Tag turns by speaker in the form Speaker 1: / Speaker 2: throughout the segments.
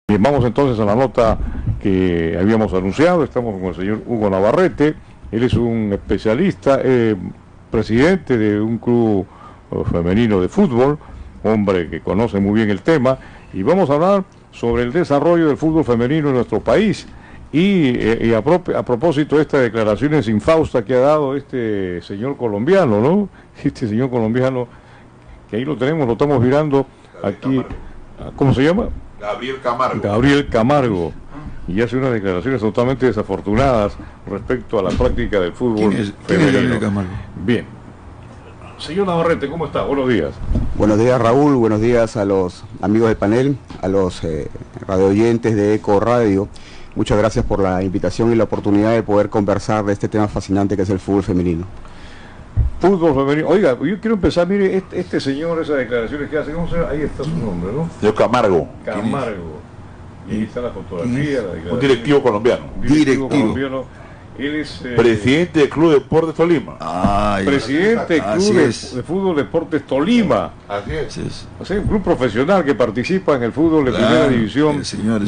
Speaker 1: Bien, vamos entonces a la nota que habíamos anunciado. Estamos con el señor Hugo Navarrete. Él es un especialista, presidente de un club femenino de fútbol, hombre que conoce muy bien el tema, y vamos a hablar sobre el desarrollo del fútbol femenino en nuestro país. Y a propósito de estas declaraciones infaustas que ha dado este señor colombiano, ¿no? Este señor colombiano, que ahí lo tenemos, lo estamos mirando aquí. ¿Cómo se llama?
Speaker 2: Gabriel Camargo.
Speaker 1: Gabriel Camargo. Y hace unas declaraciones totalmente desafortunadas respecto a la práctica del fútbol femenino. Bien. Señor Navarrete, ¿cómo está? Buenos días.
Speaker 3: Buenos días, Raúl. Buenos días a los amigos del panel, a los radioyentes de Eco Radio. Muchas gracias por la invitación y la oportunidad de poder conversar de este tema fascinante que es el fútbol femenino.
Speaker 1: Fútbol femenino. Oiga, yo quiero empezar, mire, este señor, esas declaraciones que hace, ¿cómo se llama? Ahí está su nombre, ¿no?
Speaker 2: Señor Camargo.
Speaker 1: Camargo. Y ahí está la fotografía,
Speaker 2: Un directivo colombiano.
Speaker 1: Directivo colombiano. Él es
Speaker 2: presidente del Club Deportes Tolima.
Speaker 1: Presidente del Club de Fútbol Deportes Tolima.
Speaker 2: Así es.
Speaker 1: O sea, un club profesional que participa en el fútbol de primera división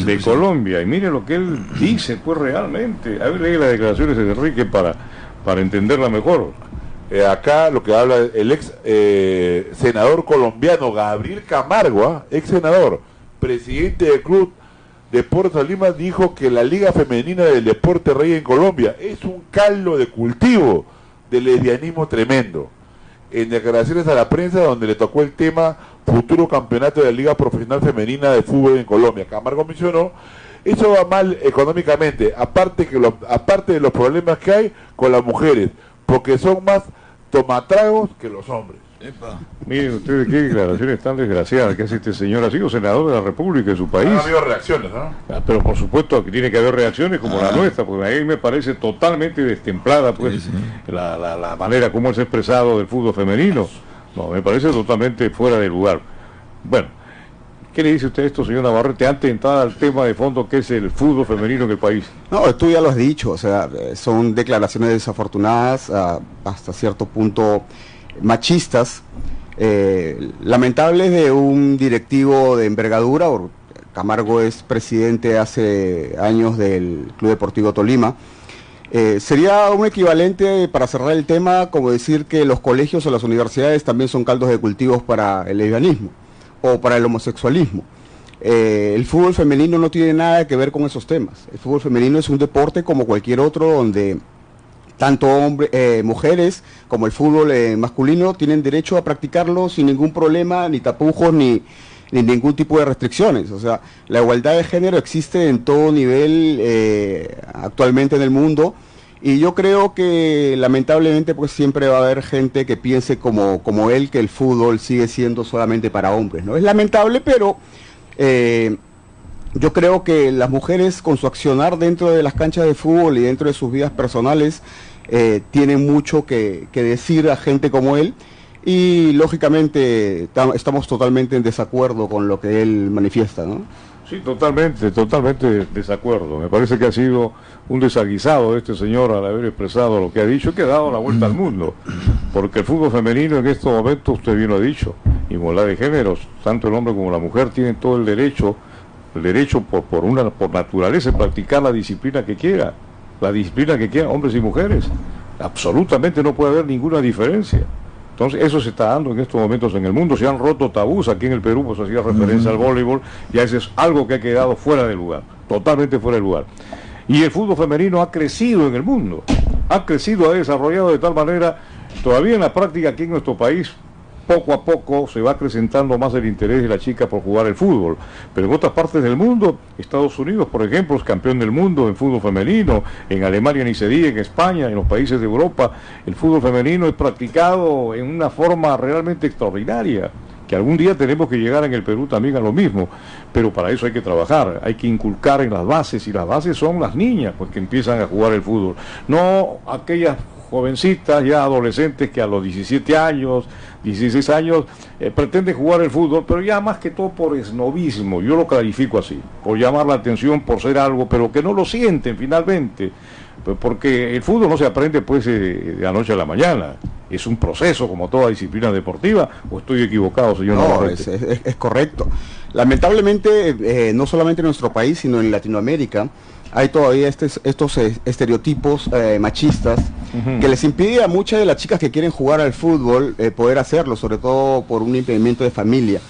Speaker 1: de Colombia. Y mire lo que él dice, pues realmente. A ver, lee las declaraciones de Enrique para entenderla mejor.
Speaker 2: Acá lo que habla el ex senador colombiano Gabriel Camargo, ex senador, presidente del Club Deportes Tolima, dijo que la Liga Femenina del Deporte Rey en Colombia es un caldo de cultivo de lesbianismo tremendo. En declaraciones a la prensa donde le tocó el tema futuro campeonato de la Liga Profesional Femenina de Fútbol en Colombia, Camargo mencionó, eso va mal económicamente, aparte de los problemas que hay con las mujeres, porque son más tomatragos que los hombres.
Speaker 1: Miren ustedes qué declaraciones tan desgraciadas que hace este señor. Ha sido senador de la República de su país.
Speaker 2: Ha habido reacciones, ¿no?
Speaker 1: Pero por supuesto que tiene que haber reacciones como la nuestra, porque a mí me parece totalmente destemplada pues la manera como es expresado del fútbol femenino. No, me parece totalmente fuera de lugar. Bueno, ¿qué le dice usted a esto, señor Navarrete, antes de entrar al tema de fondo que es el fútbol femenino en el país?
Speaker 3: No, tú ya lo has dicho, o sea, son declaraciones desafortunadas, hasta cierto punto machistas, lamentables de un directivo de envergadura. Camargo es presidente hace años del Club Deportivo Tolima. Sería un equivalente, para cerrar el tema, como decir que los colegios o las universidades también son caldos de cultivos para el lesbianismo o para el homosexualismo. El fútbol femenino no tiene nada que ver con esos temas. El fútbol femenino es un deporte como cualquier otro, donde tanto mujeres como el fútbol masculino tienen derecho a practicarlo sin ningún problema, ni tapujos, ni ningún tipo de restricciones. O sea, la igualdad de género existe en todo nivel actualmente en el mundo, y yo creo que lamentablemente pues siempre va a haber gente que piense como él, que el fútbol sigue siendo solamente para hombres, ¿no? Es lamentable, pero yo creo que las mujeres, con su accionar dentro de las canchas de fútbol y dentro de sus vidas personales, tienen mucho que decir a gente como él, y lógicamente estamos totalmente en desacuerdo con lo que él manifiesta, ¿no?
Speaker 1: Sí, totalmente desacuerdo. Me parece que ha sido un desaguisado este señor al haber expresado lo que ha dicho, que ha dado la vuelta al mundo, porque el fútbol femenino en estos momentos, usted bien lo ha dicho, igualdad de géneros, tanto el hombre como la mujer tienen todo el derecho por naturaleza, de practicar la disciplina que quiera, hombres y mujeres. Absolutamente no puede haber ninguna diferencia. Entonces eso se está dando en estos momentos en el mundo. Se han roto tabús. Aquí en el Perú pues hacía referencia al voleibol, y eso es algo que ha quedado fuera de lugar, totalmente fuera de lugar. Y el fútbol femenino ha crecido en el mundo, ha desarrollado de tal manera, todavía en la práctica aquí en nuestro país, poco a poco se va acrecentando más el interés de la chica por jugar el fútbol. Pero en otras partes del mundo, Estados Unidos, por ejemplo, es campeón del mundo en fútbol femenino, en Alemania ni se diga, en España, en los países de Europa, el fútbol femenino es practicado en una forma realmente extraordinaria, que algún día tenemos que llegar en el Perú también a lo mismo, pero para eso hay que trabajar, hay que inculcar en las bases, y las bases son las niñas pues que empiezan a jugar el fútbol, no aquellas jovencitas ya adolescentes que a los 17 años, 16 años, pretende jugar el fútbol, pero ya más que todo por esnovismo, yo lo clarifico así, por llamar la atención, por ser algo, pero que no lo sienten finalmente, porque el fútbol no se aprende pues de la noche a la mañana, es un proceso como toda disciplina deportiva. ¿O estoy equivocado, señor
Speaker 3: No,
Speaker 1: Navarrete?
Speaker 3: es correcto. Lamentablemente, no solamente en nuestro país, sino en Latinoamérica, hay todavía estos estereotipos machistas que les impide a muchas de las chicas que quieren jugar al fútbol poder hacerlo, sobre todo por un impedimento de familia.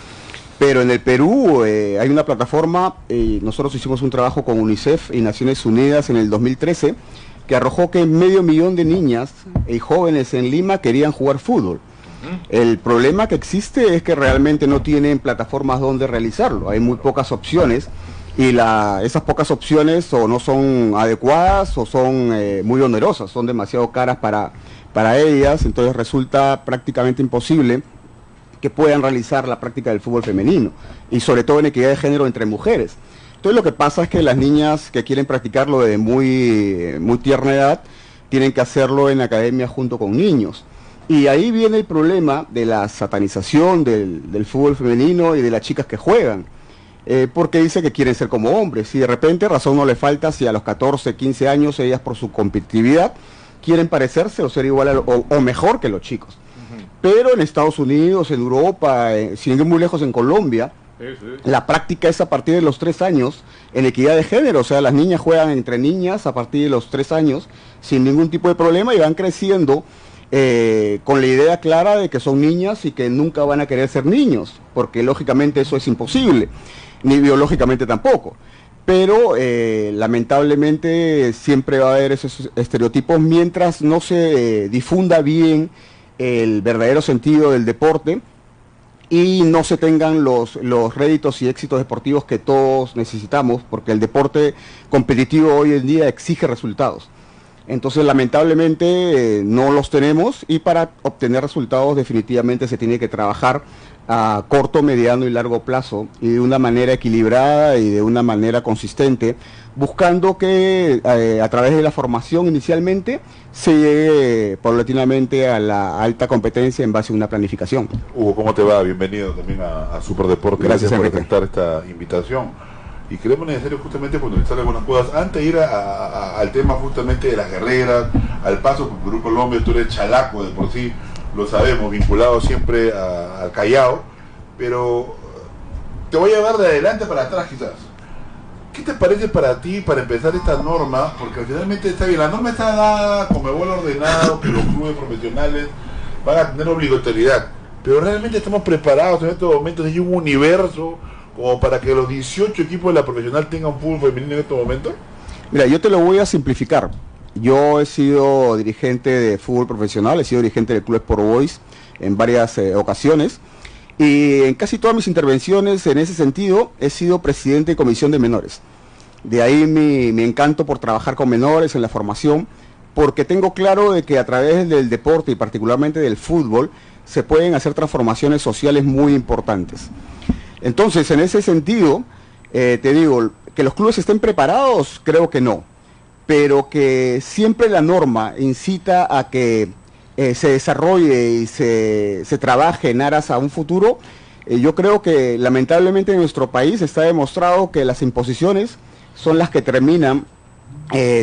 Speaker 3: Pero en el Perú hay una plataforma, nosotros hicimos un trabajo con UNICEF y Naciones Unidas en el 2013, que arrojó que 500.000 de niñas y jóvenes en Lima querían jugar fútbol. El problema que existe es que realmente no tienen plataformas donde realizarlo, hay muy pocas opciones, y esas pocas opciones o no son adecuadas o son muy onerosas, son demasiado caras para ellas, entonces resulta prácticamente imposible que puedan realizar la práctica del fútbol femenino, y sobre todo en equidad de género entre mujeres. Entonces lo que pasa es que las niñas que quieren practicarlo desde muy tierna edad, tienen que hacerlo en academia junto con niños. Y ahí viene el problema de la satanización del fútbol femenino y de las chicas que juegan. Porque dice que quieren ser como hombres, y de repente razón no le falta si a los 14, 15 años ellas por su competitividad quieren parecerse o ser igual o mejor que los chicos. Pero en Estados Unidos, en Europa, sin ir muy lejos en Colombia, la práctica es a partir de los 3 años en equidad de género, o sea, las niñas juegan entre niñas a partir de los 3 años sin ningún tipo de problema, y van creciendo con la idea clara de que son niñas y que nunca van a querer ser niños, porque lógicamente eso es imposible, ni biológicamente tampoco. Pero lamentablemente siempre va a haber esos estereotipos mientras no se difunda bien el verdadero sentido del deporte y no se tengan los réditos y éxitos deportivos que todos necesitamos, porque el deporte competitivo hoy en día exige resultados. Entonces lamentablemente no los tenemos, y para obtener resultados definitivamente se tiene que trabajar a corto, mediano y largo plazo, y de una manera equilibrada y de una manera consistente, buscando que a través de la formación inicialmente se llegue paulatinamente a la alta competencia en base a una planificación.
Speaker 2: Hugo, ¿cómo te va? Bienvenido también a Superdeporte.
Speaker 3: Gracias
Speaker 2: por
Speaker 3: Enrique.
Speaker 2: aceptar esta invitación. Y creemos necesario justamente puntualizar algunas cosas. Antes de ir al tema justamente de las guerreras, al paso por Perú-Colombia, tú eres chalaco de por sí, lo sabemos, vinculado siempre al Callao, pero te voy a llevar de adelante para atrás quizás. ¿Qué te parece para ti, para empezar esta norma? Porque finalmente está bien, la norma está dada, Conmebol ordenado, que los clubes profesionales van a tener obligatoriedad, pero realmente estamos preparados en estos momentos, hay un universo como para que los 18 equipos de la profesional tengan fútbol femenino en estos momentos.
Speaker 3: Mira, yo te lo voy a simplificar. Yo he sido dirigente de fútbol profesional, he sido dirigente del Club Sport Boys en varias ocasiones, y en casi todas mis intervenciones en ese sentido he sido presidente de comisión de menores. De ahí mi encanto por trabajar con menores en la formación, porque tengo claro de que a través del deporte y particularmente del fútbol se pueden hacer transformaciones sociales muy importantes. Entonces, en ese sentido, te digo, que los clubes estén preparados, creo que no, pero que siempre la norma incita a que se desarrolle y se trabaje en aras a un futuro. Yo creo que lamentablemente en nuestro país está demostrado que las imposiciones son las que terminan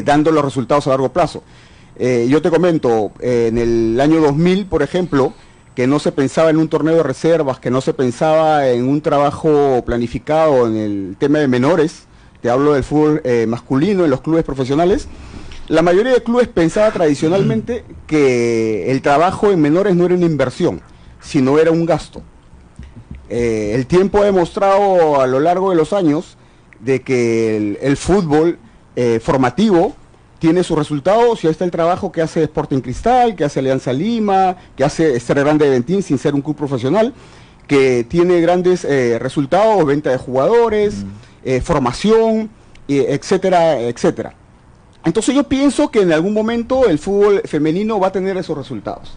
Speaker 3: dando los resultados a largo plazo. Yo te comento, en el año 2000, por ejemplo, que no se pensaba en un torneo de reservas, que no se pensaba en un trabajo planificado en el tema de menores, te hablo del fútbol masculino en los clubes profesionales. La mayoría de clubes pensaba tradicionalmente que el trabajo en menores no era una inversión, sino era un gasto. El tiempo ha demostrado a lo largo de los años de que el fútbol formativo tiene sus resultados, y ahí está el trabajo que hace Sporting Cristal, que hace Alianza Lima, que hace Estrella Grande de Ventín sin ser un club profesional, que tiene grandes resultados, venta de jugadores, formación, etcétera, etcétera. Entonces yo pienso que en algún momento el fútbol femenino va a tener esos resultados.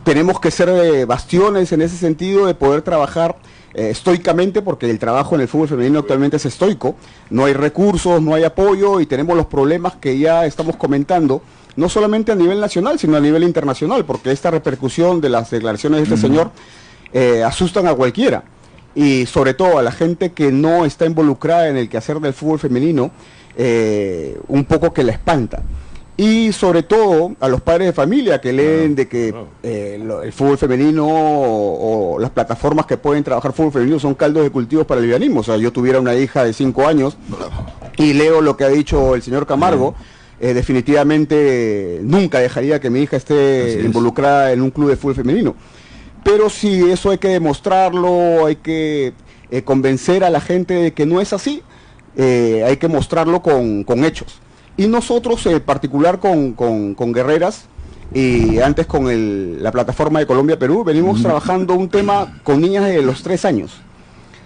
Speaker 3: Tenemos que ser bastiones en ese sentido de poder trabajar estoicamente, porque el trabajo en el fútbol femenino actualmente es estoico, no hay recursos, no hay apoyo y tenemos los problemas que ya estamos comentando, no solamente a nivel nacional, sino a nivel internacional, porque esta repercusión de las declaraciones de este señor asustan a cualquiera, y sobre todo a la gente que no está involucrada en el quehacer del fútbol femenino, un poco que la espanta. Y sobre todo a los padres de familia que leen de que el fútbol femenino o las plataformas que pueden trabajar fútbol femenino son caldos de cultivos para el lesbianismo. O sea, yo tuviera una hija de 5 años y leo lo que ha dicho el señor Camargo, definitivamente nunca dejaría que mi hija esté involucrada en un club de fútbol femenino. Pero sí, eso hay que demostrarlo, hay que convencer a la gente de que no es así, hay que mostrarlo con hechos. Y nosotros, en particular con Guerreras, y antes con la plataforma de Colombia-Perú, venimos trabajando un tema con niñas de los 3 años.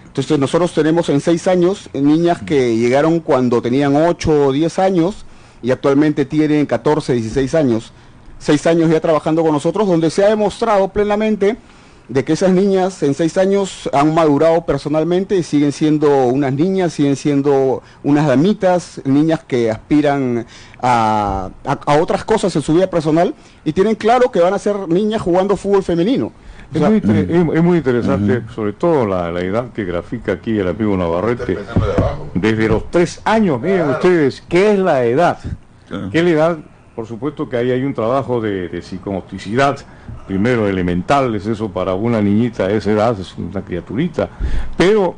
Speaker 3: Entonces nosotros tenemos en 6 años niñas que llegaron cuando tenían 8 o 10 años y actualmente tienen 14, 16 años. 6 años ya trabajando con nosotros, donde se ha demostrado plenamente de que esas niñas en 6 años han madurado personalmente y siguen siendo unas niñas, siguen siendo unas damitas, niñas que aspiran a otras cosas en su vida personal y tienen claro que van a ser niñas jugando fútbol femenino.
Speaker 1: Es muy interesante, sobre todo la edad que grafica aquí el amigo Navarrete. Desde los 3 años, miren ustedes, ¿qué es la edad? ¿Qué es la edad? Por supuesto que ahí hay un trabajo de psicomotricidad, primero elemental, es eso para una niñita de esa edad, es una criaturita, pero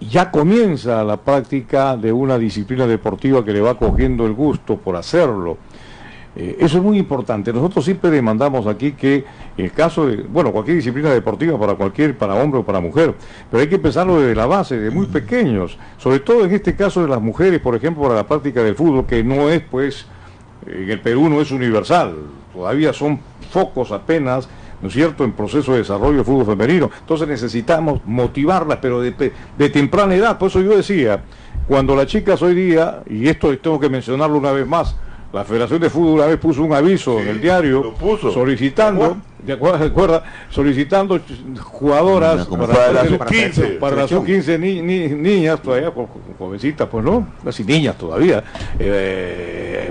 Speaker 1: ya comienza la práctica de una disciplina deportiva que le va cogiendo el gusto por hacerlo. Eso es muy importante. Nosotros siempre demandamos aquí que en el caso de, bueno, cualquier disciplina deportiva para hombre o para mujer, pero hay que empezarlo desde la base, desde muy pequeños, sobre todo en este caso de las mujeres, por ejemplo, para la práctica del fútbol, que no es, pues, en el Perú no es universal, todavía son focos apenas, ¿no es cierto?, en proceso de desarrollo del fútbol femenino. Entonces necesitamos motivarlas, pero de temprana edad. Por eso yo decía, cuando las chicas hoy día, y esto tengo que mencionarlo una vez más, la Federación de Fútbol una vez puso un aviso en el diario solicitando, ¿de acuerdo? Solicitando jugadoras para las sub-15 niñas, todavía jovencitas, pues no, casi niñas todavía,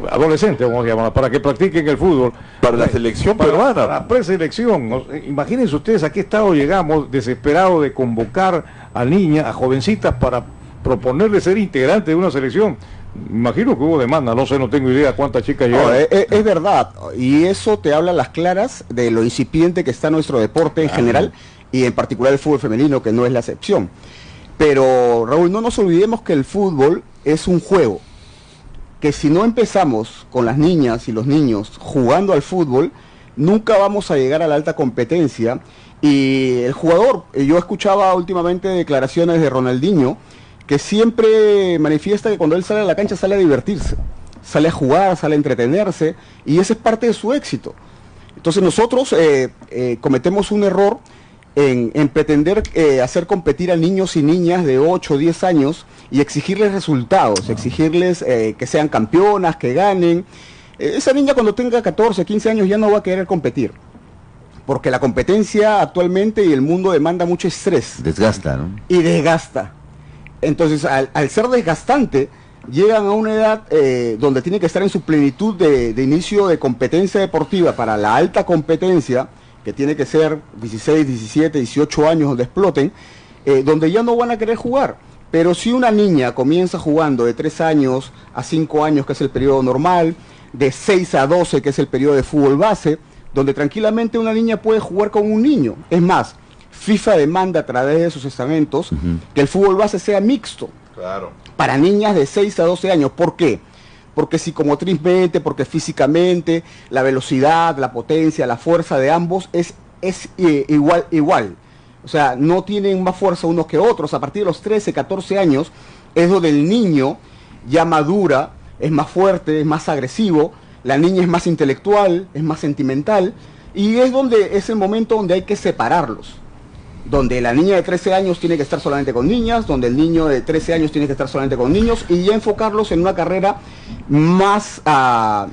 Speaker 1: adolescentes, vamos a llamarlas, para que practiquen el fútbol.
Speaker 2: Para la selección peruana.
Speaker 1: Para la preselección. Imagínense ustedes a qué estado llegamos, desesperados de convocar a niñas, a jovencitas para proponerle ser integrantes de una selección. Imagino que hubo demanda, no sé, no tengo idea cuántas chicas llegaron.
Speaker 3: Es verdad, y eso te habla a las claras de lo incipiente que está nuestro deporte en general, y en particular el fútbol femenino, que no es la excepción. Pero, Raúl, no nos olvidemos que el fútbol es un juego, que si no empezamos con las niñas y los niños jugando al fútbol, nunca vamos a llegar a la alta competencia. Y el jugador, yo escuchaba últimamente declaraciones de Ronaldinho, que siempre manifiesta que cuando él sale a la cancha sale a divertirse, sale a jugar, sale a entretenerse, y ese es parte de su éxito. Entonces nosotros cometemos un error en pretender hacer competir a niños y niñas de 8 o 10 años y exigirles resultados, exigirles que sean campeonas, que ganen. Esa niña cuando tenga 14, 15 años ya no va a querer competir, porque la competencia actualmente y el mundo demanda mucho estrés.
Speaker 4: Desgasta, ¿no?
Speaker 3: Y desgasta. Entonces, al ser desgastante, llegan a una edad donde tienen que estar en su plenitud de inicio de competencia deportiva para la alta competencia, que tiene que ser 16, 17, 18 años donde exploten, donde ya no van a querer jugar. Pero si una niña comienza jugando de 3 años a 5 años, que es el periodo normal, de 6 a 12, que es el periodo de fútbol base, donde tranquilamente una niña puede jugar con un niño. Es más, FIFA demanda a través de sus estamentos que el fútbol base sea mixto.
Speaker 2: Claro. Para
Speaker 3: niñas de 6 a 12 años. ¿Por qué? Porque psicomotrizmente, porque físicamente, la velocidad, la potencia, la fuerza de ambos es igual. O sea, no tienen más fuerza unos que otros. A partir de los 13, 14 años es donde el niño ya madura, es más fuerte, es más agresivo, la niña es más intelectual, es más sentimental, y es el momento donde hay que separarlos. Donde la niña de 13 años tiene que estar solamente con niñas, donde el niño de 13 años tiene que estar solamente con niños, y ya enfocarlos en una carrera más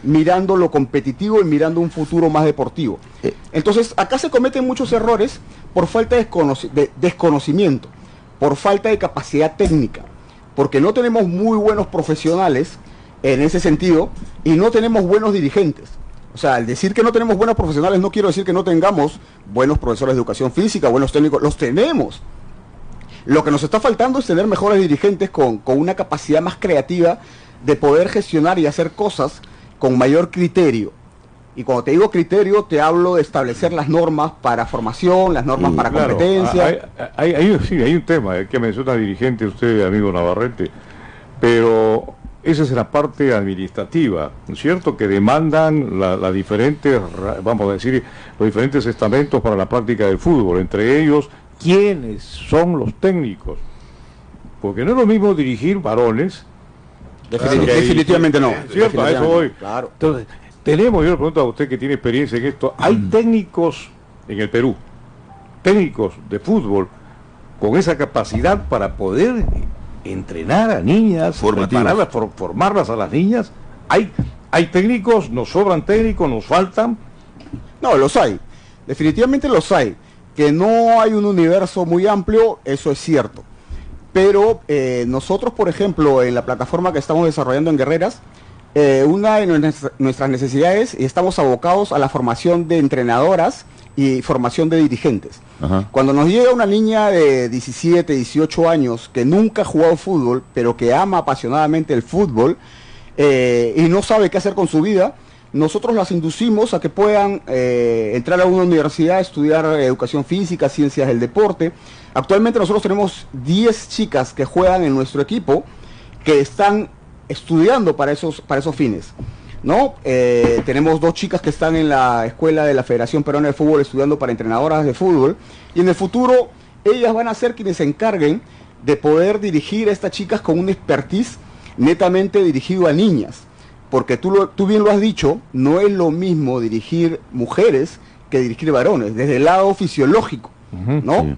Speaker 3: mirando lo competitivo y mirando un futuro más deportivo. Entonces, acá se cometen muchos errores por falta de desconocimiento, por falta de capacidad técnica, porque no tenemos muy buenos profesionales en ese sentido y no tenemos buenos dirigentes. O sea, al decir que no tenemos buenos profesionales no quiero decir que no tengamos buenos profesores de educación física, buenos técnicos, los tenemos. Lo que nos está faltando es tener mejores dirigentes con una capacidad más creativa de poder gestionar y hacer cosas con mayor criterio. Y cuando te digo criterio, te hablo de establecer las normas para formación, las normas para
Speaker 1: claro,
Speaker 3: competencia.
Speaker 1: Hay un tema que menciona dirigente usted, amigo Navarrete, pero esa es la parte administrativa, ¿no es cierto?, que demandan las diferentes, vamos a decir, los diferentes estamentos para la práctica del fútbol, entre ellos, ¿quiénes son los técnicos? Porque no es lo mismo dirigir varones.
Speaker 3: Definitivamente no.
Speaker 1: ¿Cierto? A eso voy.
Speaker 3: Claro.
Speaker 1: Entonces, yo le pregunto a usted que tiene experiencia en esto, ¿hay técnicos en el Perú, técnicos de fútbol, con esa capacidad para poder entrenar a niñas, formarlas a las niñas? ¿Hay técnicos? ¿Nos sobran técnicos? ¿Nos faltan?
Speaker 3: No, los hay. Definitivamente los hay. Que no hay un universo muy amplio, eso es cierto. Pero nosotros, por ejemplo, en la plataforma que estamos desarrollando en Guerreras, una de nuestras necesidades, y estamos abocados a la formación de entrenadoras y formación de dirigentes.
Speaker 4: Ajá.
Speaker 3: Cuando nos llega una niña de 17, 18 años que nunca ha jugado fútbol, pero que ama apasionadamente el fútbol y no sabe qué hacer con su vida, nosotros las inducimos a que puedan entrar a una universidad, estudiar educación física, ciencias del deporte. Actualmente nosotros tenemos 10 chicas que juegan en nuestro equipo que están estudiando para esos fines, ¿no? Tenemos 2 chicas que están en la escuela de la Federación Peruana de Fútbol estudiando para entrenadoras de fútbol, y en el futuro ellas van a ser quienes se encarguen de poder dirigir a estas chicas con un expertise netamente dirigido a niñas, porque tú bien lo has dicho, no es lo mismo dirigir mujeres que dirigir varones, desde el lado fisiológico, ¿no? Sí.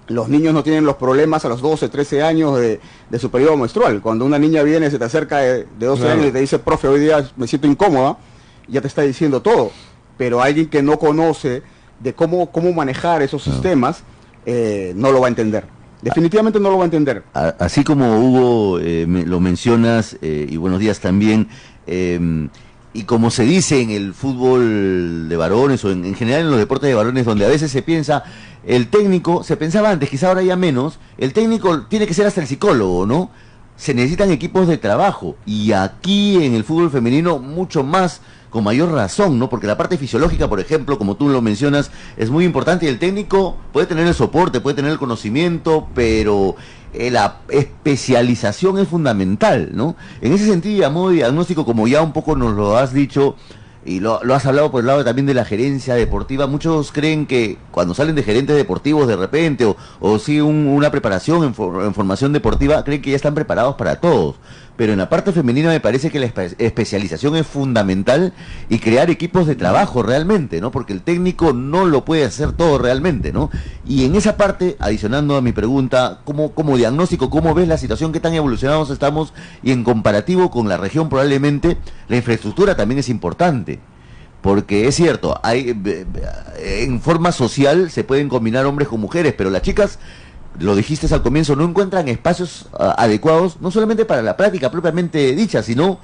Speaker 3: Los niños no tienen los problemas a los 12, 13 años de su periodo menstrual. Cuando una niña viene, se te acerca de 12 años y te dice, profe, hoy día me siento incómoda, ya te está diciendo todo. Pero alguien que no conoce de cómo manejar esos sistemas, no lo va a entender. Definitivamente no lo va a entender.
Speaker 4: Así como Hugo lo mencionas, y buenos días también, y como se dice en el fútbol de varones o en general en los deportes de varones, donde a veces se piensa, el técnico, se pensaba antes, quizá ahora ya menos, el técnico tiene que ser hasta el psicólogo, ¿no? Se necesitan equipos de trabajo, y aquí en el fútbol femenino mucho más, con mayor razón, ¿no? Porque la parte fisiológica, por ejemplo, como tú lo mencionas, es muy importante, y el técnico puede tener el soporte, puede tener el conocimiento, pero la especialización es fundamental, ¿no? En ese sentido, y a modo de diagnóstico, como ya un poco nos lo has dicho, y lo has hablado por el lado también de la gerencia deportiva, muchos creen que cuando salen de gerentes deportivos de repente, o siguen una preparación en formación deportiva, creen que ya están preparados para todos. Pero en la parte femenina me parece que la especialización es fundamental, y crear equipos de trabajo realmente, ¿no? Porque el técnico no lo puede hacer todo realmente, ¿no? Y en esa parte, adicionando a mi pregunta, como diagnóstico, ¿cómo ves la situación? ¿Qué tan evolucionados estamos? Y en comparativo con la región, probablemente la infraestructura también es importante. Porque es cierto, en forma social se pueden combinar hombres con mujeres, pero las chicas, lo dijiste al comienzo, no encuentran espacios adecuados, no solamente para la práctica propiamente dicha, sino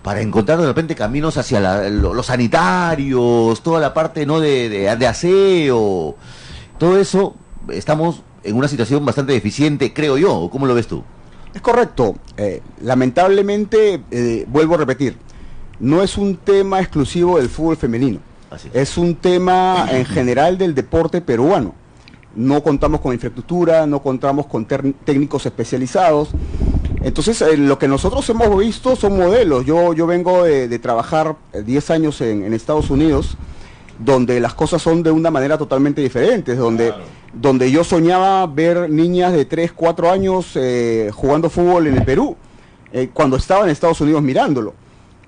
Speaker 4: para encontrar de repente caminos hacia los sanitarios, toda la parte, ¿no?, de aseo, todo eso. Estamos en una situación bastante deficiente, creo yo. ¿Cómo lo ves tú?
Speaker 3: Es correcto. Lamentablemente, vuelvo a repetir, no es un tema exclusivo del fútbol femenino, es un tema en general del deporte peruano. No contamos con infraestructura, no contamos con técnicos especializados. Entonces, lo que nosotros hemos visto son modelos. Yo vengo de trabajar 10 años en Estados Unidos, donde las cosas son de una manera totalmente diferente, donde yo soñaba ver niñas de 3, 4 años jugando fútbol en el Perú, cuando estaba en Estados Unidos mirándolo.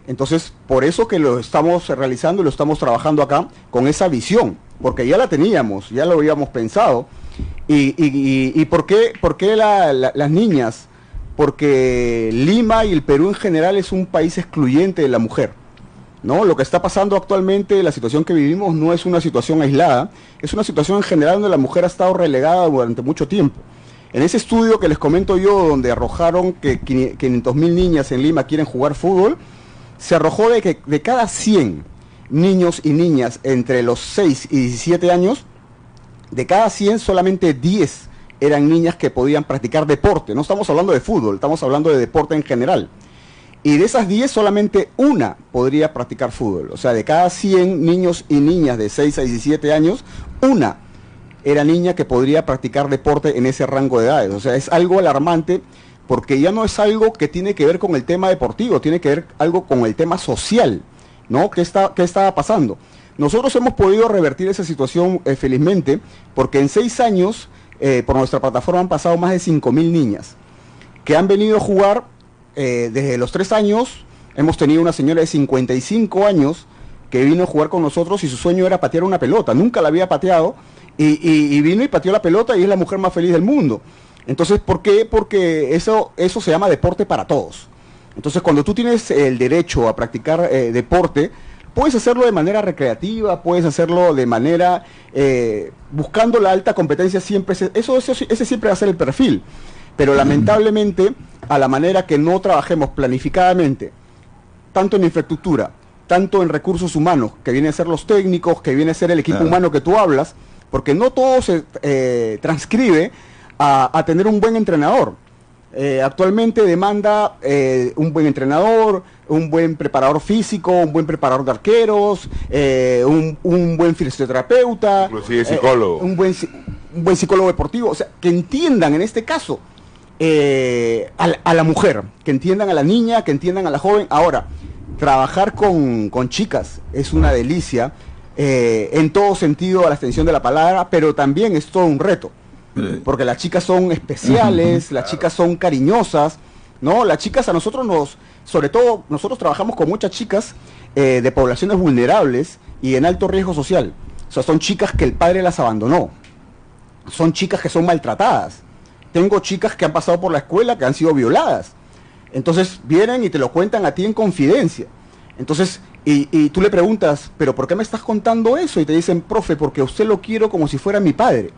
Speaker 3: Entonces, por eso que lo estamos realizando y lo estamos trabajando acá con esa visión, porque ya la teníamos, ya lo habíamos pensado. ¿Y por qué las niñas? Porque Lima y el Perú en general es un país excluyente de la mujer. ¿no? Lo que está pasando actualmente, la situación que vivimos, no es una situación aislada, es una situación en general donde la mujer ha estado relegada durante mucho tiempo. En ese estudio que les comento yo, donde arrojaron que 500.000 niñas en Lima quieren jugar fútbol, se arrojó de que de cada 100 niños y niñas entre los 6 y 17 años, de cada 100 solamente 10 eran niñas que podían practicar deporte. No estamos hablando de fútbol, estamos hablando de deporte en general. Y de esas 10 solamente una podría practicar fútbol. O sea, de cada 100 niños y niñas de 6 a 17 años, una era niña que podría practicar deporte en ese rango de edades. O sea, es algo alarmante porque ya no es algo que tiene que ver con el tema deportivo, tiene que ver algo con el tema social, ¿no? ¿Qué estaba pasando? Nosotros hemos podido revertir esa situación felizmente porque en 6 años por nuestra plataforma han pasado más de 5.000 niñas que han venido a jugar. Desde los 3 años hemos tenido una señora de 55 años que vino a jugar con nosotros y su sueño era patear una pelota, nunca la había pateado y vino y pateó la pelota y es la mujer más feliz del mundo. Entonces, ¿por qué? Porque eso se llama deporte para todos. Entonces, cuando tú tienes el derecho a practicar deporte, puedes hacerlo de manera recreativa, puedes hacerlo de manera buscando la alta competencia siempre, ese siempre va a ser el perfil. Pero lamentablemente, a la manera que no trabajemos planificadamente, tanto en infraestructura, tanto en recursos humanos, que vienen a ser los técnicos, que viene a ser el equipo humano que tú hablas, porque no todo se transcribe a tener un buen entrenador. Actualmente demanda un buen entrenador, un buen preparador físico, un buen preparador de arqueros, un buen fisioterapeuta,
Speaker 2: inclusive psicólogo.
Speaker 3: Un buen psicólogo deportivo, o sea, que entiendan en este caso a la mujer, que entiendan a la niña, que entiendan a la joven. Ahora, trabajar con chicas es una delicia, en todo sentido a la extensión de la palabra, pero también es todo un reto, porque las chicas son especiales, las chicas son cariñosas, ¿no? Las chicas a nosotros sobre todo nosotros trabajamos con muchas chicas de poblaciones vulnerables y en alto riesgo social. O sea, son chicas que el padre las abandonó, son chicas que son maltratadas. Tengo chicas que han pasado por la escuela que han sido violadas. Entonces vienen y te lo cuentan a ti en confidencia. Entonces, y tú le preguntas, ¿pero por qué me estás contando eso? Y te dicen, profe, porque a usted lo quiero como si fuera mi padre.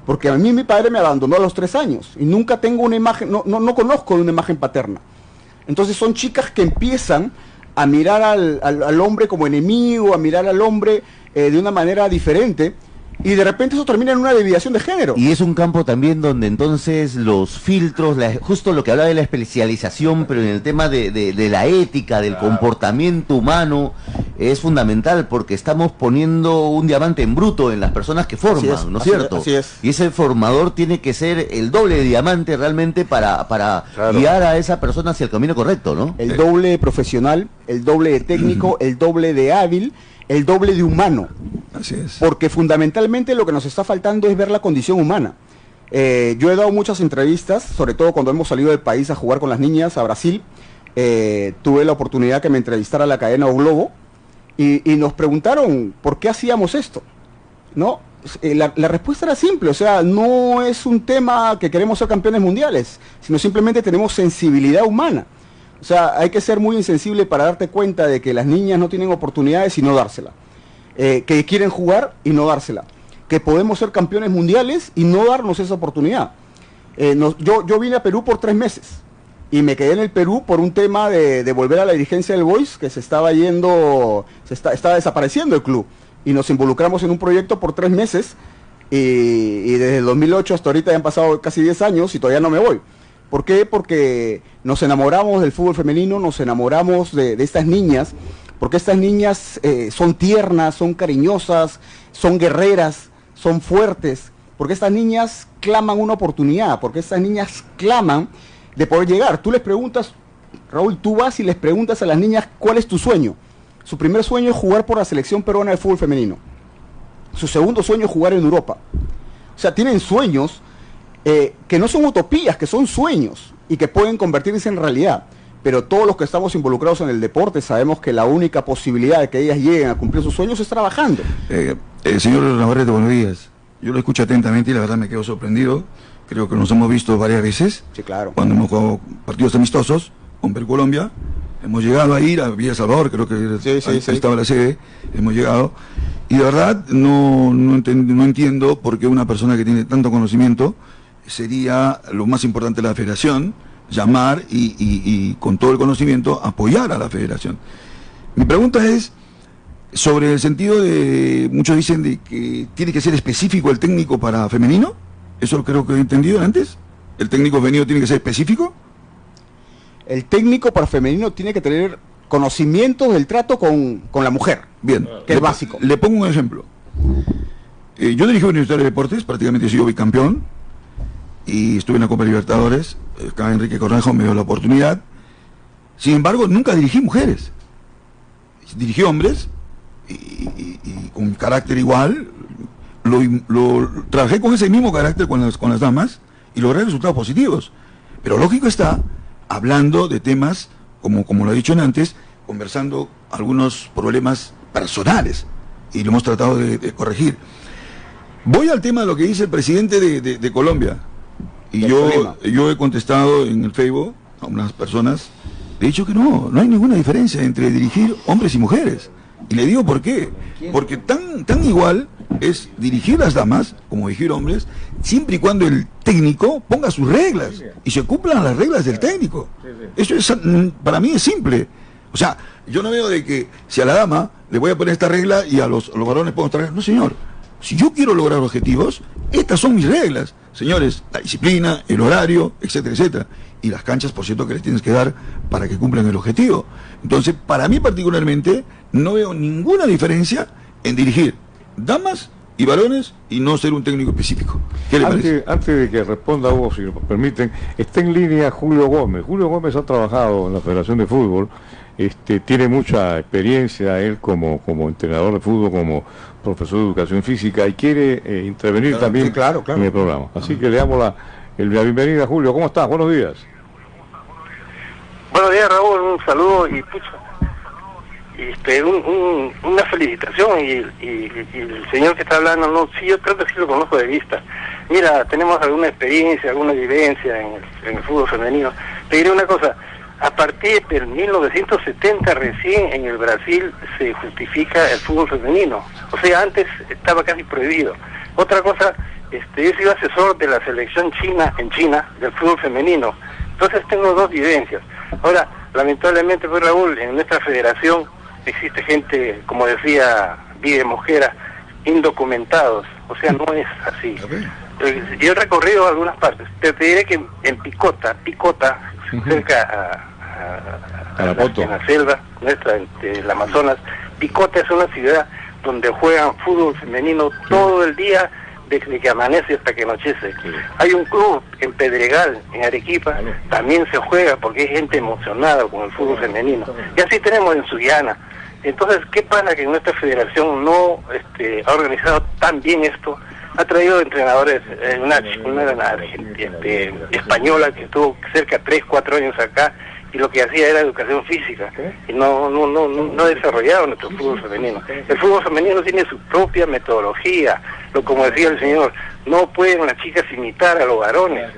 Speaker 3: Porque a mí mi padre me abandonó a los 3 años y nunca tengo una imagen, no conozco una imagen paterna. Entonces son chicas que empiezan a mirar al hombre como enemigo, a mirar al hombre de una manera diferente. Y de repente eso termina en una desviación de género.
Speaker 4: Y es un campo también donde entonces los filtros, justo lo que hablaba de la especialización, pero en el tema de la ética, del comportamiento humano, es fundamental porque estamos poniendo un diamante en bruto en las personas que forman, ¿no es cierto?
Speaker 3: Así es.
Speaker 4: Y ese formador tiene que ser el doble de diamante realmente para guiar a esa persona hacia el camino correcto, ¿no?
Speaker 3: El doble de profesional, el doble de técnico, el doble de hábil, el doble de humano.
Speaker 5: Así es.
Speaker 3: Porque fundamentalmente lo que nos está faltando es ver la condición humana. Yo he dado muchas entrevistas, sobre todo cuando hemos salido del país a jugar con las niñas a Brasil. Tuve la oportunidad que me entrevistara la cadena O Globo y nos preguntaron por qué hacíamos esto, ¿no? La respuesta era simple, o sea, no es un tema que queremos ser campeones mundiales, sino simplemente tenemos sensibilidad humana. O sea, hay que ser muy insensible para darte cuenta de que las niñas no tienen oportunidades y no dársela. Que quieren jugar y no dársela. Que podemos ser campeones mundiales y no darnos esa oportunidad. Yo vine a Perú por 3 meses y me quedé en el Perú por un tema de volver a la dirigencia del Boys, que se estaba yendo, estaba desapareciendo el club. Y nos involucramos en un proyecto por 3 meses y desde el 2008 hasta ahorita ya han pasado casi 10 años y todavía no me voy. ¿Por qué? Porque nos enamoramos del fútbol femenino, nos enamoramos de estas niñas, porque estas niñas son tiernas, son cariñosas, son guerreras, son fuertes, porque estas niñas claman una oportunidad, porque estas niñas claman de poder llegar. Tú les preguntas, Raúl, tú vas y les preguntas a las niñas cuál es tu sueño. Su primer sueño es jugar por la selección peruana de fútbol femenino. Su segundo sueño es jugar en Europa. O sea, tienen sueños que no son utopías, que son sueños y que pueden convertirse en realidad. Pero todos los que estamos involucrados en el deporte sabemos que la única posibilidad de que ellas lleguen a cumplir sus sueños es trabajando.
Speaker 5: Señor Navarrete, buenos días. Yo lo escucho atentamente y la verdad me quedo sorprendido. Creo que nos hemos visto varias veces.
Speaker 3: Sí, claro.
Speaker 5: Cuando hemos jugado partidos amistosos con Perú Colombia. Hemos llegado a ir a Villa Salvador, creo que
Speaker 3: Sí.
Speaker 5: estaba la sede, hemos llegado. Y de verdad no entiendo por qué una persona que tiene tanto conocimiento sería lo más importante de la federación, llamar y con todo el conocimiento apoyar a la federación. Mi pregunta es sobre el sentido de, muchos dicen de que tiene que ser específico el técnico para femenino. Eso creo que he entendido antes. ¿El técnico femenino tiene que ser específico?
Speaker 3: El técnico para femenino tiene que tener conocimientos del trato con la mujer.
Speaker 5: Bien.
Speaker 3: Que es básico.
Speaker 5: Le pongo un ejemplo. Yo dirigí Universitario de Deportes, prácticamente he sido bicampeón, y estuve en la Copa Libertadores. Acá Enrique Cornejo me dio la oportunidad. Sin embargo, nunca dirigí mujeres. Dirigí hombres, y con carácter igual. Trabajé con ese mismo carácter con las damas, y logré resultados positivos. Pero lógico está, hablando de temas, como lo he dicho antes, conversando algunos problemas personales, y lo hemos tratado de corregir. Voy al tema de lo que dice el presidente de Colombia, y yo he contestado en el Facebook a unas personas, he dicho que no hay ninguna diferencia entre dirigir hombres y mujeres, y le digo por qué, porque tan igual es dirigir las damas como dirigir hombres, siempre y cuando el técnico ponga sus reglas y se cumplan las reglas del técnico. Eso es, para mí es simple. O sea, yo no veo de que si a la dama le voy a poner esta regla y a los varones pongo esta regla. No, señor. Si yo quiero lograr objetivos, estas son mis reglas. Señores, la disciplina, el horario, etcétera, etcétera. Y las canchas, por cierto, que les tienes que dar para que cumplan el objetivo. Entonces, para mí particularmente, no veo ninguna diferencia en dirigir damas y varones y no ser un técnico específico. ¿Qué le parece?
Speaker 1: Antes de que responda Hugo, si me permiten, está en línea Julio Gómez. Julio Gómez ha trabajado en la Federación de Fútbol, tiene mucha experiencia él como entrenador de fútbol, como profesor de educación física, y quiere intervenir también
Speaker 3: claro.
Speaker 1: en el programa. Así que le damos la bienvenida. Julio, ¿cómo estás? Buenos días.
Speaker 6: Buenos días, Raúl, un saludo y una felicitación y el señor que está hablando, no, sí, yo creo que sí lo conozco de vista. Mira, tenemos alguna experiencia, alguna vivencia en el fútbol femenino. Te diré una cosa, a partir del 1970 recién en el Brasil se justifica el fútbol femenino, o sea, antes estaba casi prohibido. Otra cosa, yo he sido asesor de la selección china en China del fútbol femenino, entonces tengo dos vivencias. Ahora, lamentablemente, pues, Raúl, en nuestra federación existe gente, como decía Vive Mosquera, indocumentados, o sea, no es así. Yo he recorrido algunas partes, te diré que en Picota, cerca a en la selva nuestra, el Amazonas, Picota es una ciudad donde juegan fútbol femenino todo el día, desde que amanece hasta que anochece. Hay un club en Pedregal, en Arequipa, también se juega porque hay gente emocionada con el fútbol femenino. Y así tenemos en Sullana. Entonces, ¿qué pasa que nuestra federación no ha organizado tan bien esto? Ha traído entrenadores, una española que estuvo cerca de 3-4 años acá, y lo que hacía era educación física, y no desarrollaba nuestro fútbol femenino. El fútbol femenino tiene su propia metodología, como decía el señor, no pueden las chicas imitar a los varones,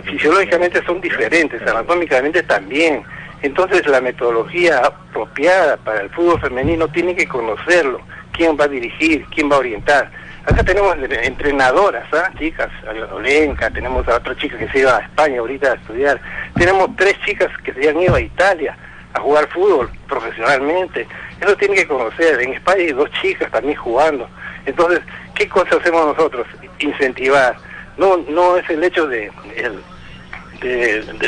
Speaker 6: fisiológicamente son diferentes, anatómicamente también. Entonces la metodología apropiada para el fútbol femenino tiene que conocerlo, quién va a dirigir, quién va a orientar. Acá tenemos entrenadoras, chicas, a Olenka, tenemos a otra chica que se iba a España ahorita a estudiar, tenemos 3 chicas que se han ido a Italia a jugar fútbol profesionalmente. Eso tiene que conocer. En España hay 2 chicas también jugando. Entonces, ¿qué cosa hacemos nosotros? Incentivar. No es el hecho de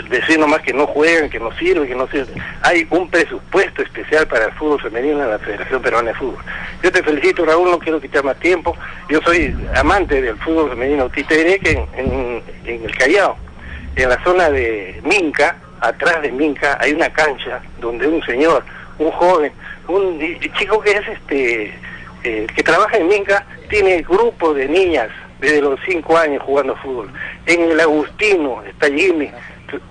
Speaker 6: decir nomás que no juegan, que no sirven, que no sirven. Hay un presupuesto especial para el fútbol femenino en la Federación Peruana de Fútbol. Yo te felicito, Raúl, no quiero quitar más tiempo. Yo soy amante del fútbol femenino. Y te diré que en el Callao, en la zona de Minca, atrás de Minca, hay una cancha donde un señor, un joven, un chico que es que trabaja en Minca, tiene grupo de niñas desde los 5 años jugando fútbol. En el Agustino está Jimmy,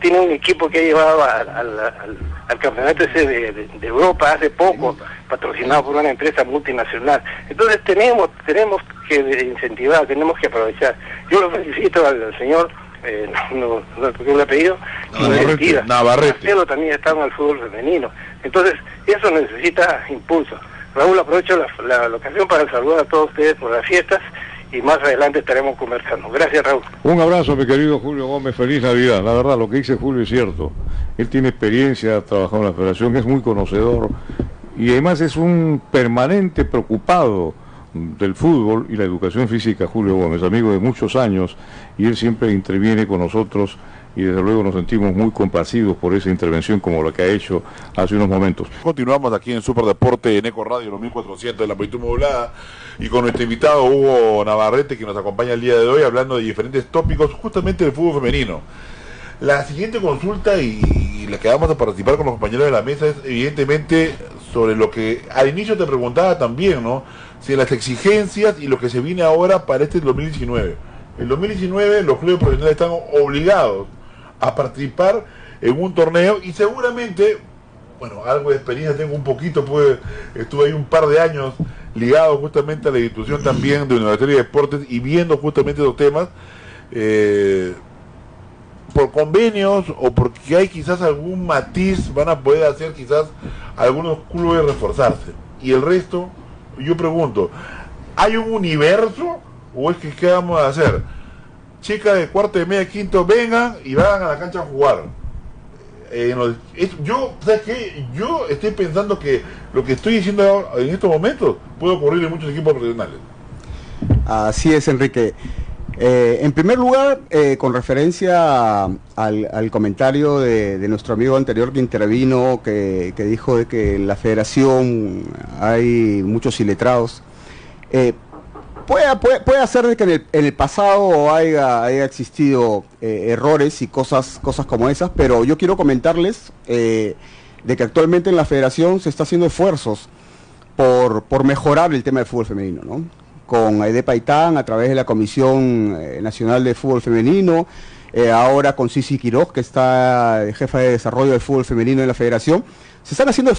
Speaker 6: tiene un equipo que ha llevado al campeonato ese de Europa hace poco, patrocinado por una empresa multinacional. Entonces tenemos que incentivar, tenemos que aprovechar. Yo lo felicito al señor no recuerdo el apellido,
Speaker 2: Navarrete.
Speaker 6: Marcelo también está en el fútbol femenino. Entonces, eso necesita impulso. Raúl, aprovecho la ocasión para saludar a todos ustedes por las fiestas y más adelante estaremos conversando. Gracias, Raúl.
Speaker 1: Un abrazo, mi querido Julio Gómez, feliz Navidad. La verdad, lo que dice Julio es cierto. Él tiene experiencia, ha trabajado en la federación, es muy conocedor y además es un permanente preocupado del fútbol y la educación física. Julio Gómez, amigo de muchos años, y él siempre interviene con nosotros y desde luego nos sentimos muy complacidos por esa intervención como la que ha hecho hace unos momentos.
Speaker 2: Continuamos aquí en Superdeporte en Eco Radio, los 1400 de la amplitud modulada, y con nuestro invitado Hugo Navarrete, que nos acompaña el día de hoy hablando de diferentes tópicos justamente del fútbol femenino. La siguiente consulta y la que vamos a participar con los compañeros de la mesa es evidentemente sobre lo que al inicio te preguntaba también, ¿no? Si las exigencias y lo que se viene ahora para este 2019. El 2019 los clubes profesionales están obligados a participar en un torneo y seguramente, bueno, algo de experiencia tengo un poquito, pues estuve ahí un par de años ligado justamente a la institución también de Universitaria de Deportes y viendo justamente esos temas, por convenios o porque hay quizás algún matiz, van a poder hacer quizás algunos clubes reforzarse. Y el resto, yo pregunto, ¿hay un universo o es que qué vamos a hacer? Chicas de cuarto, de media, quinto, vengan y vayan a la cancha a jugar. ¿Sabes qué? Yo estoy pensando que lo que estoy diciendo en estos momentos puede ocurrir en muchos equipos profesionales.
Speaker 3: Así es, Enrique. En primer lugar, con referencia al comentario de nuestro amigo anterior que intervino, que dijo de que en la federación hay muchos iletrados, puede hacer de que en el pasado haya existido errores y cosas como esas, pero yo quiero comentarles de que actualmente en la federación se está haciendo esfuerzos por mejorar el tema del fútbol femenino, ¿no? Con Aide Paitán a través de la Comisión Nacional de Fútbol Femenino, ahora con Cici Quiroz, que está jefa de desarrollo del fútbol femenino en la federación, se están haciendo